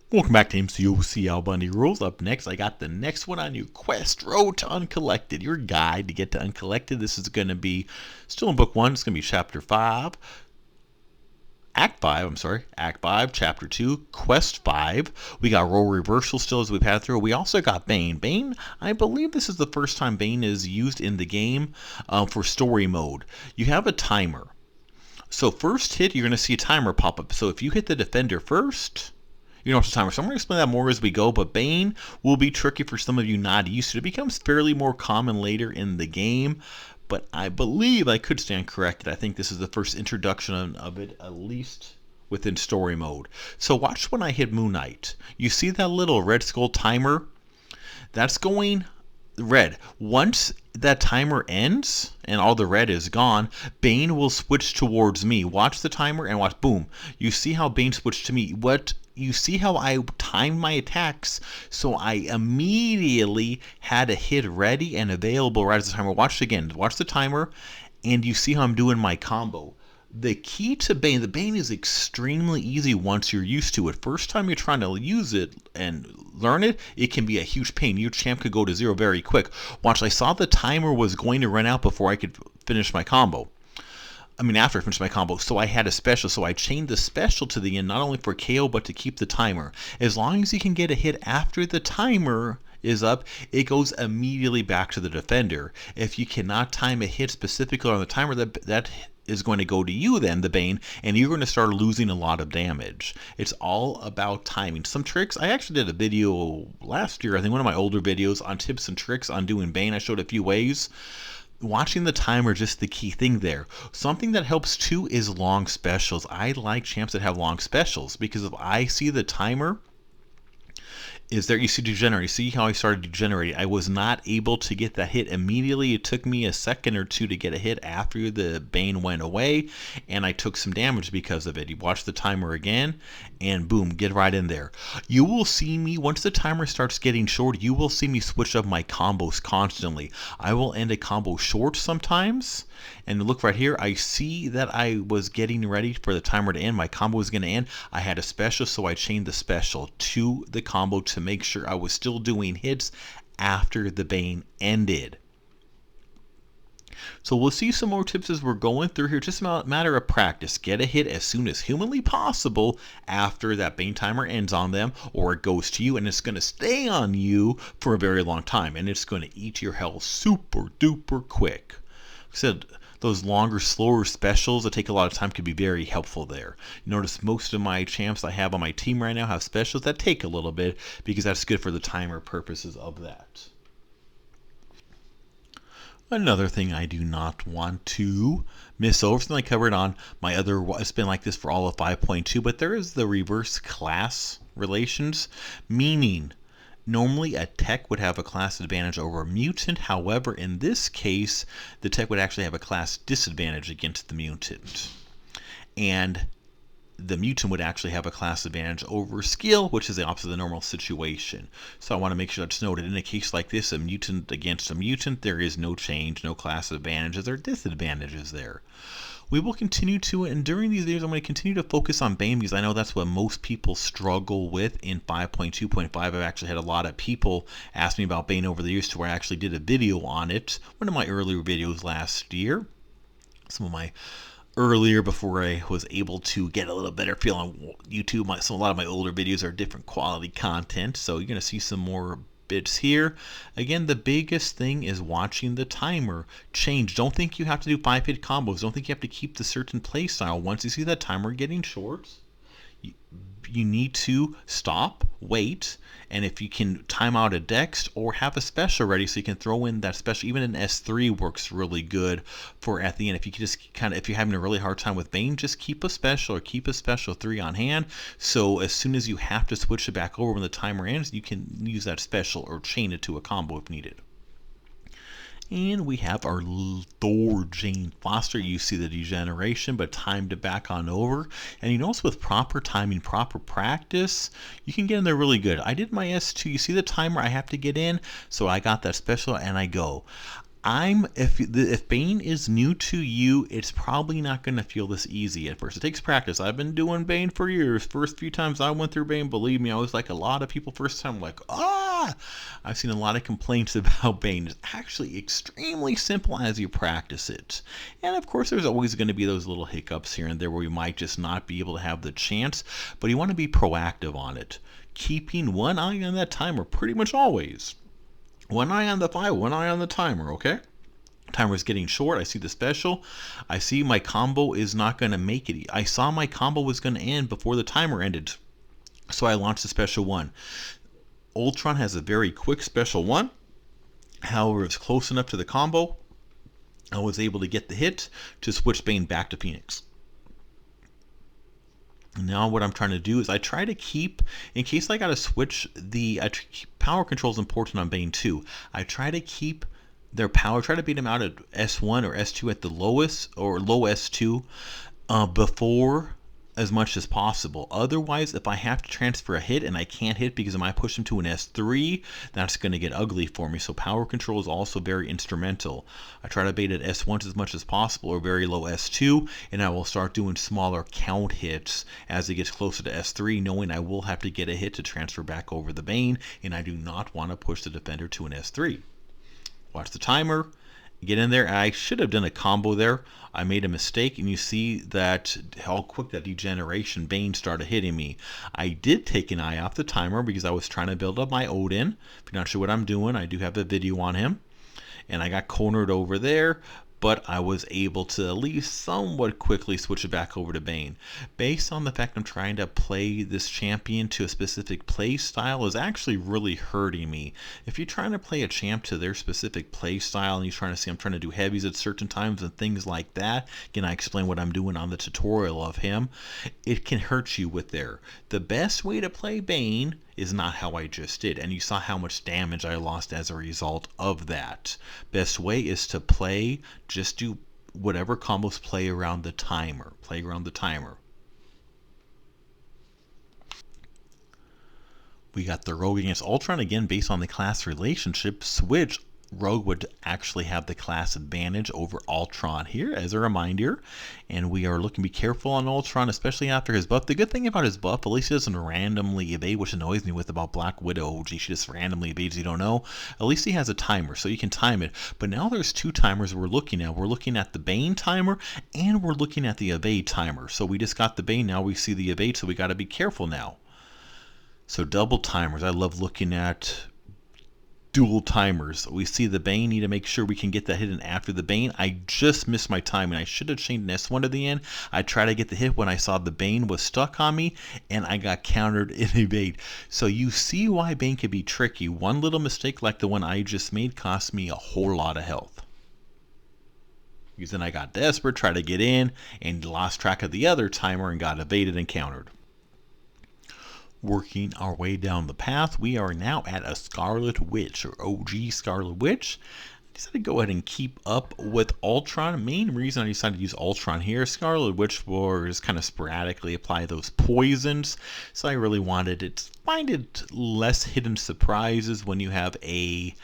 Welcome back to MCOC Al Bundy Rules. Up next, I got the next one on your quest, Road to Uncollected, your guide to get to Uncollected. This is going to be still in Book 1. It's going to be Chapter 5. Act 5, Chapter 2, Quest 5. We got role reversal still as we've had through. We also got Bane. Bane, I believe this is the first time Bane is used in the game for story mode. You have a timer. So first hit, you're going to see a timer pop up. So if you hit the defender first, you know what's the timer. So I'm going to explain that more as we go, but Bane will be tricky for some of you not used to. It becomes fairly more common later in the game, but I believe I could stand corrected. I think this is the first introduction of it, at least within story mode. So watch when I hit Moon Knight. You see that little red skull timer? That's going red. Once that timer ends and all the red is gone, Bane will switch towards me. Watch the timer and watch, boom. You see how Bane switched to me. You see how I timed my attacks, so I immediately had a hit ready and available right as the timer. Watch it again. Watch the timer, and you see how I'm doing my combo. The key to Bane, the Bane is extremely easy once you're used to it. First time you're trying to use it and learn it, it can be a huge pain. Your champ could go to 0 very quick. Watch, I saw the timer was going to run out before I could finish my combo. After I finished my combo, so I had a special, so I chained the special to the end, not only for KO, but to keep the timer. As long as you can get a hit after the timer is up, it goes immediately back to the defender. If you cannot time a hit specifically on the timer, that is going to go to you then, the Bane, and you're going to start losing a lot of damage. It's all about timing. Some tricks, I actually did a video last year, I think one of my older videos on tips and tricks on doing Bane. I showed a few ways. Watching the timer is just the key thing there. Something that helps too is long specials. I like champs that have long specials because if I see the timer is there, you see degenerate. See how I started degenerating. I was not able to get that hit immediately. It took me a second or two to get a hit after the Bane went away, and I took some damage because of it. You watch the timer again, and boom, get right in there. You will see me, once the timer starts getting short, you will see me switch up my combos constantly. I will end a combo short sometimes, and look right here, I see that I was getting ready for the timer to end. My combo was going to end. I had a special, so I chained the special to the combo to make sure I was still doing hits after the Bane ended. So we'll see some more tips as we're going through here. Just a matter of practice. Get a hit as soon as humanly possible after that Bane timer ends on them, or it goes to you, and it's going to stay on you for a very long time, and it's going to eat your health super duper quick. Like I said, those longer, slower specials that take a lot of time could be very helpful there. You notice most of my champs I have on my team right now have specials that take a little bit because that's good for the timer purposes of that. Another thing I do not want to miss over, something I covered on my other, it's been like this for all of 5.2, but there is the reverse class relations, meaning normally a tech would have a class advantage over a mutant. However, in this case, the tech would actually have a class disadvantage against the mutant. And the mutant would actually have a class advantage over skill, which is the opposite of the normal situation. So I want to make sure that's noted. In a case like this, a mutant against a mutant, there is no change, no class advantages or disadvantages there. We will continue to, and during these videos, I'm going to continue to focus on Bane because I know that's what most people struggle with in 5.2.5. I've actually had a lot of people ask me about Bane over the years to where I actually did a video on it. One of my earlier videos last year. Some of my earlier, before I was able to get a little better feel on YouTube. A lot of my older videos are different quality content, so you're going to see some more bits here. Again, the biggest thing is watching the timer change. Don't think you have to do 5-hit combos. Don't think you have to keep the certain play style. Once you see that timer getting short, you need to stop, wait, and if you can time out a dex or have a special ready so you can throw in that special. Even an S3 works really good for at the end. If you can just if you're having a really hard time with Bane, just keep a special or keep a special 3 on hand, so as soon as you have to switch it back over when the timer ends, you can use that special or chain it to a combo if needed. And we have our Thor Jane Foster. You see the degeneration, but timed it back on over. And you notice with proper timing, proper practice, you can get in there really good. I did my S2. You see the timer I have to get in, so I got that special and I go. if Bane is new to you, it's probably not going to feel this easy at first. It takes practice. I've been doing Bane for years. First few times I went through Bane, believe me, I was like a lot of people first time, like, ah! I've seen a lot of complaints about Bane. It's actually extremely simple as you practice it. And of course, there's always going to be those little hiccups here and there where you might just not be able to have the chance, but you want to be proactive on it. Keeping one eye on that timer pretty much always. One eye on the file, one eye on the timer, okay? Timer is getting short. I see the special. I see my combo is not going to make it. I saw my combo was going to end before the timer ended. So I launched the special one. Ultron has a very quick special one. However, it's close enough to the combo. I was able to get the hit to switch Bane back to Phoenix. Now what I'm trying to do is I try to keep, in case I got to switch power control is important on Bane too. I try to keep their power, try to beat them out at S1 or S2 at the lowest, or low S2 before as much as possible. Otherwise, if I have to transfer a hit and I can't hit because I might push them to an S3, that's going to get ugly for me. So power control is also very instrumental. I try to bait at S1 as much as possible or very low S2, and I will start doing smaller count hits as it gets closer to S3, knowing I will have to get a hit to transfer back over the Bane, and I do not want to push the defender to an S3. Watch the timer. Get in there. I should have done a combo there. I made a mistake, and you see that how quick that degeneration Bane started hitting me. I did take an eye off the timer because I was trying to build up my Odin. If you're not sure what I'm doing, I do have a video on him. And I got cornered over there, but I was able to at least somewhat quickly switch it back over to Bane. Based on the fact I'm trying to play this champion to a specific play style is actually really hurting me. If you're trying to play a champ to their specific play style and you're trying to see I'm trying to do heavies at certain times and things like that, again, I explain what I'm doing on the tutorial of him, it can hurt you with there. The best way to play Bane is not how I just did, and you saw how much damage I lost as a result of that. Best way is to play, just do whatever combos play around the timer. Play around the timer. We got the Rogue against Ultron, again based on the class relationship. Switch Rogue would actually have the class advantage over Ultron here as a reminder, and we are looking to be careful on Ultron, especially after his buff. The good thing about his buff, at least he doesn't randomly evade, which annoys me with about Black Widow. She just randomly evades, you don't know. At least he has a timer, so you can time it. But now there's two timers we're looking at. We're looking at the Bane timer, and we're looking at the evade timer. So we just got the Bane, now we see the evade, so we got to be careful now. So double timers, I love looking at dual timers. We see the Bane, need to make sure we can get that hit in after the Bane. I just missed my timing. I should have changed an S1 to the end. I tried to get the hit when I saw the Bane was stuck on me, and I got countered in evade. So you see why Bane can be tricky. One little mistake like the one I just made cost me a whole lot of health. Because then I got desperate, tried to get in, and lost track of the other timer and got evaded and countered. Working our way down the path, we are now at a Scarlet Witch, or OG Scarlet Witch. I decided to go ahead and keep up with Ultron. Main reason I decided to use Ultron here, Scarlet Witch will just kind of sporadically apply those poisons, so I really wanted it, find it less hidden surprises when you have a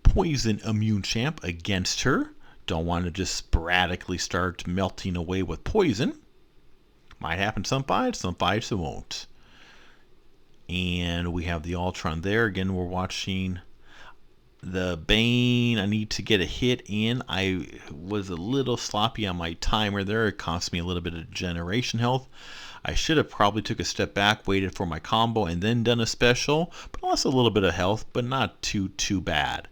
poison immune champ against her. Don't want to just sporadically start melting away with poison. Might happen some fights it won't. And we have the Ultron there. Again, we're watching the Bane. I need to get a hit in. I was a little sloppy on my timer there. It cost me a little bit of generation health. I should have probably took a step back, waited for my combo, and then done a special. But lost a little bit of health, but not too bad.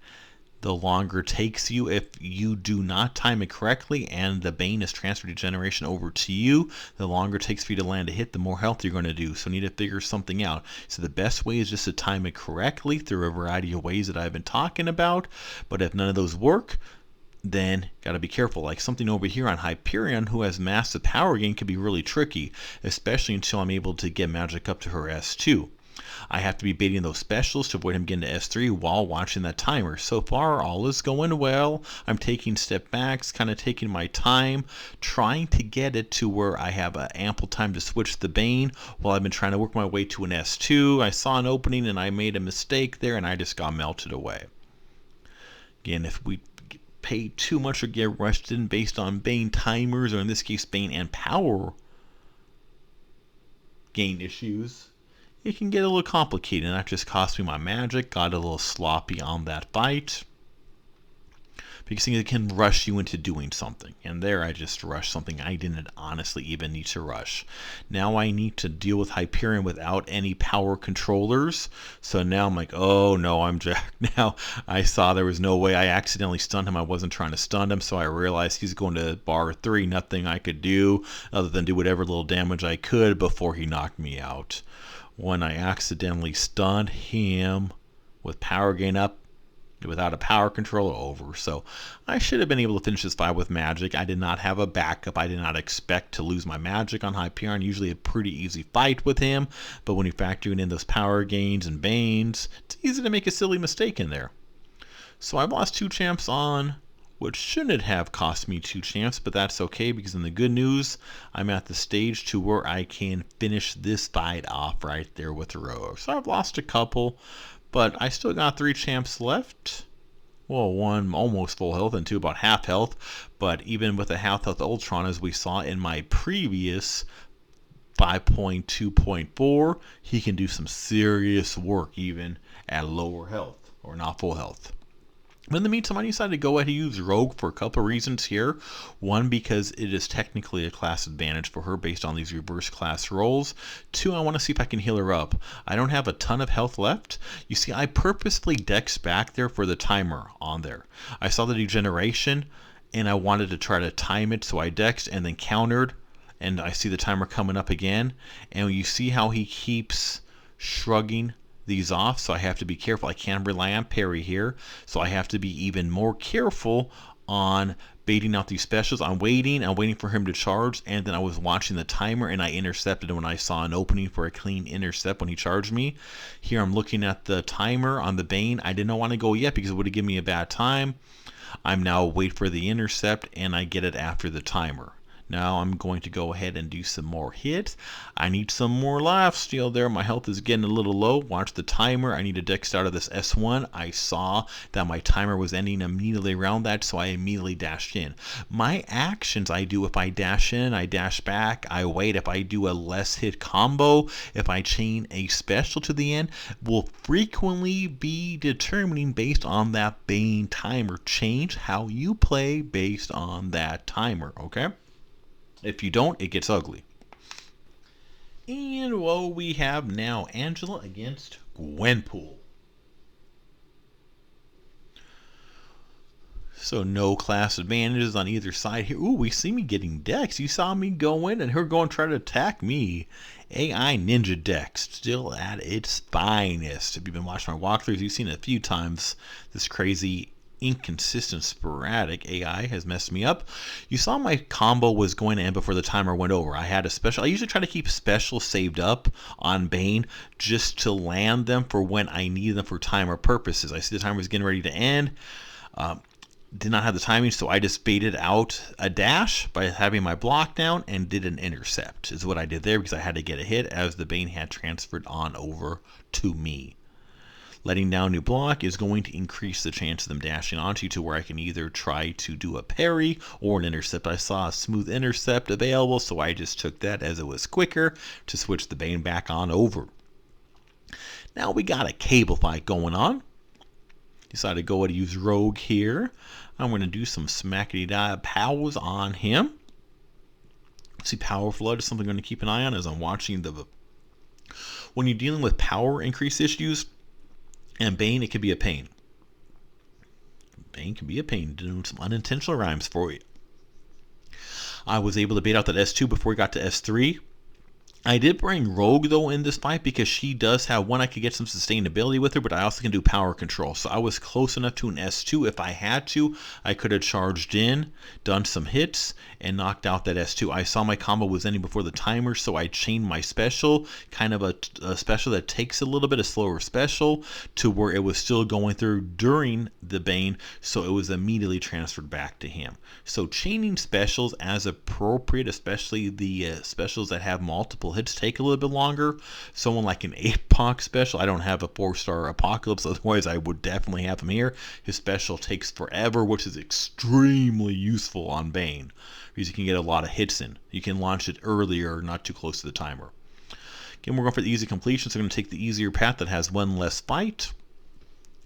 The longer it takes you, if you do not time it correctly and the Bane is transferred degeneration over to you, the longer it takes for you to land a hit, the more health you're going to do. So you need to figure something out. So the best way is just to time it correctly through a variety of ways that I've been talking about. But if none of those work, then got to be careful. Like something over here on Hyperion, who has massive power gain, can be really tricky, especially until I'm able to get magic up to her S2. I have to be baiting those specials to avoid him getting to S3 while watching that timer. So far, all is going well. I'm taking step backs, kind of taking my time, trying to get it to where I have ample time to switch the Bane while I've been trying to work my way to an S2. I saw an opening and I made a mistake there and I just got melted away. Again, if we pay too much or get rushed in based on Bane timers, or in this case Bane and power gain issues, it can get a little complicated, and that just cost me my magic. Got a little sloppy on that fight, because it can rush you into doing something, and there I just rushed something I didn't honestly even need to rush. Now I need to deal with Hyperion without any power controllers, so now I'm like, oh no, I'm jacked. Now I saw there was no way. I accidentally stunned him. I wasn't trying to stun him, so I realized he's going to bar 3. Nothing I could do other than do whatever little damage I could before he knocked me out. When I accidentally stunned him with power gain up, without a power controller, over. So I should have been able to finish this fight with magic. I did not have a backup. I did not expect to lose my magic on Hyperion. Usually a pretty easy fight with him, but when you factor in those power gains and Banes, it's easy to make a silly mistake in there. So I've lost 2 champs on what shouldn't have cost me 2 champs, but that's okay, because in the good news, I'm at the stage to where I can finish this fight off right there with Rogue. So I've lost a couple, but I still got 3 champs left. Well, 1 almost full health and 2 about half health. But even with a half health Ultron, as we saw in my previous 5.2.4, he can do some serious work even at lower health, or not full health. But in the meantime, I decided to go ahead and use Rogue for a couple of reasons here. One, because it is technically a class advantage for her based on these reverse class rolls. 2, I want to see if I can heal her up. I don't have a ton of health left. You see, I purposefully dexed back there for the timer on there. I saw the degeneration, and I wanted to try to time it, so I dexed and then countered, and I see the timer coming up again. And you see how he keeps shrugging these off, so I have to be careful. I can't rely on parry here, so I have to be even more careful on baiting out these specials. I'm waiting for him to charge, and then I was watching the timer, and I intercepted when I saw an opening for a clean intercept when he charged me. Here I'm looking at the timer on the Bane. I didn't want to go yet because it would have given me a bad time. I'm now wait for the intercept, and I get it after the timer. Now I'm going to go ahead and do some more hits. I need some more life steal there. My health is getting a little low. Watch the timer. I need to dex out of this S1. I saw that my timer was ending immediately around that, so I immediately dashed in. My actions I do: if I dash in, I dash back, I wait. If I do a less hit combo, if I chain a special to the end, will frequently be determining based on that Bane timer. Change how you play based on that timer, okay? If you don't, it gets ugly. And what we have now, Angela against Gwenpool. So no class advantages on either side here. Ooh, we see me getting dex. You saw me go in and her going to try to attack me. AI Ninja Dex, still at its finest. If you've been watching my walkthroughs, you've seen it a few times. This crazy inconsistent sporadic AI has messed me up. You saw my combo was going to end before the timer went over. I had a special. I usually try to keep specials saved up on Bane just to land them for when I need them for timer purposes. I see the timer was getting ready to end. Did not have the timing, so I just baited out a dash by having my block down and did an intercept is what I did there, because I had to get a hit as the Bane had transferred on over to me. Letting down new block is going to increase the chance of them dashing onto you to where I can either try to do a parry or an intercept. I saw a smooth intercept available, so I just took that as it was quicker to switch the Bane back on over. Now we got a cable fight going on. Decided to go ahead and use Rogue here. I'm going to do some smackety-die powers on him. See, Power Flood is something I'm going to keep an eye on as I'm watching the... When you're dealing with power increase issues, and Bane, it can be a pain. Bane can be a pain, doing some unintentional rhymes for you. I was able to bait out that S2 before we got to S3. I did bring Rogue, though, in this fight because she does have, one, I could get some sustainability with her, but I also can do power control. So I was close enough to an S2. If I had to, I could have charged in, done some hits, and knocked out that S2. I saw my combo was ending before the timer, so I chained my special, kind of a special that takes a little bit of slower special, to where it was still going through during the Bane, so it was immediately transferred back to him. So chaining specials as appropriate, especially the specials that have multiple hits take a little bit longer. Someone like an Mcoc special, I don't have a 4-star Apocalypse, otherwise I would definitely have him here. His special takes forever, which is extremely useful on Bane, because you can get a lot of hits in. You can launch it earlier, not too close to the timer. Again, we're going for the easy completion, so we're going to take the easier path that has one less fight,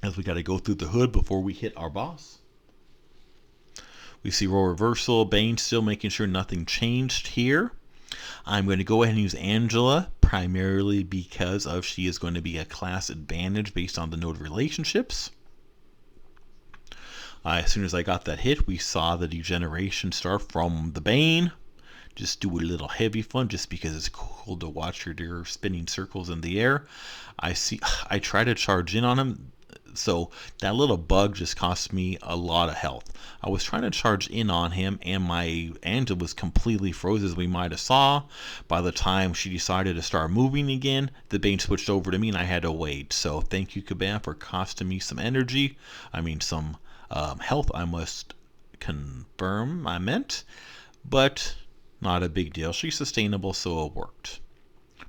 as we got to go through the hood before we hit our boss. We see role reversal. Bane still making sure nothing changed here. I'm going to go ahead and use Angela, primarily because of she is going to be a class advantage based on the node relationships. As soon as I got that hit, we saw the degeneration start from the Bane. Just do a little heavy fun just because it's cool to watch your deer spinning circles in the air. I try to charge in on him. So that little bug just cost me a lot of health. I was trying to charge in on him, and my Angel was completely frozen, as we might have saw. By the time she decided to start moving again, the Bane switched over to me, and I had to wait. So thank you, Kabam, for costing me some energy. I mean, some health, I must confirm I meant. But not a big deal. She's sustainable, so it worked.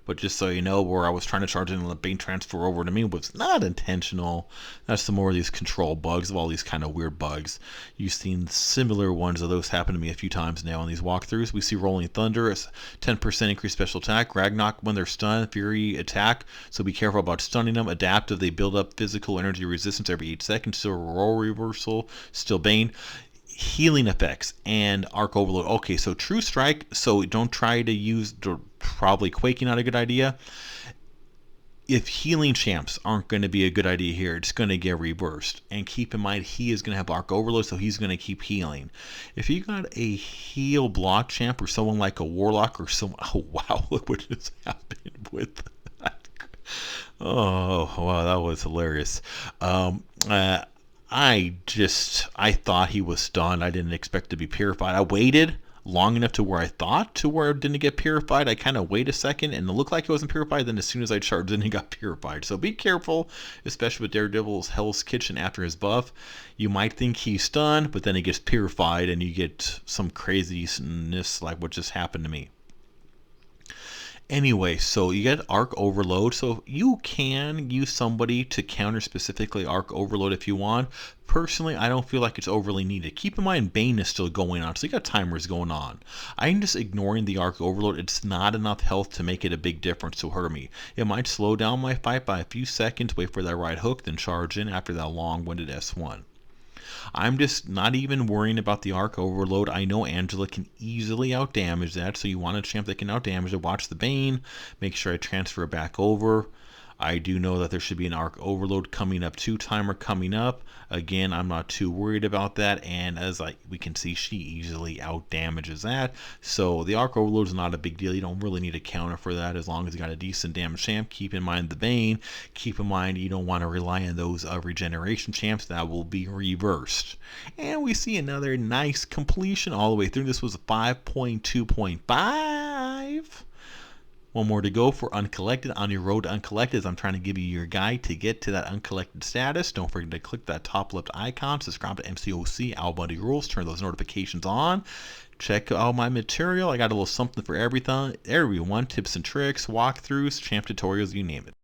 But just so you know, where I was trying to charge in and the Bane transfer over to me was not intentional. That's some more of these control bugs, of all these kind of weird bugs. You've seen similar ones of those happen to me a few times now in these walkthroughs. We see Rolling Thunder, a 10% increased special attack. Ragnarok when they're stunned, Fury attack. So be careful about stunning them. Adaptive, they build up physical energy resistance every 8 seconds. Still role reversal, still Bane. Healing effects and arc overload. Okay, so true strike, so don't try to use, probably quaking, not a good idea. If healing champs aren't going to be a good idea here, it's going to get reversed. And keep in mind, he is going to have arc overload, so he's going to keep healing. If you got a heal block champ or someone like a warlock or some, oh wow, look what just happened with that. Oh wow, that was hilarious. I thought he was stunned. I didn't expect to be purified. I waited long enough to where I thought to where it didn't get purified. I kind of wait a second and it looked like it wasn't purified. Then as soon as I charged in, he got purified. So be careful, especially with Daredevil's Hell's Kitchen after his buff. You might think he's stunned, but then he gets purified and you get some craziness like what just happened to me. Anyway, so you get arc overload, so you can use somebody to counter specifically arc overload if you want. Personally, I don't feel like it's overly needed. Keep in mind, Bane is still going on, so you got timers going on. I'm just ignoring the arc overload. It's not enough health to make it a big difference to hurt me. It might slow down my fight by a few seconds, wait for that right hook, then charge in after that long-winded S1. I'm just not even worrying about the arc overload. I know Angela can easily outdamage that, so you want a champ that can outdamage it. Watch the Bane. Make sure I transfer it back over. I do know that there should be an arc overload coming up too, timer coming up. Again, I'm not too worried about that, and as we can see, she easily outdamages that. So the arc overload is not a big deal. You don't really need a counter for that as long as you got a decent damage champ. Keep in mind the Bane. Keep in mind you don't want to rely on those regeneration champs. That will be reversed. And we see another nice completion all the way through. This was 5.2.5. One more to go for Uncollected. On your road to Uncollected, as I'm trying to give you your guide to get to that Uncollected status. Don't forget to click that top left icon, subscribe to Mcoc, Owl Bunny Rules, turn those notifications on. Check out my material. I got a little something for everyone. Tips and tricks, walkthroughs, champ tutorials, you name it.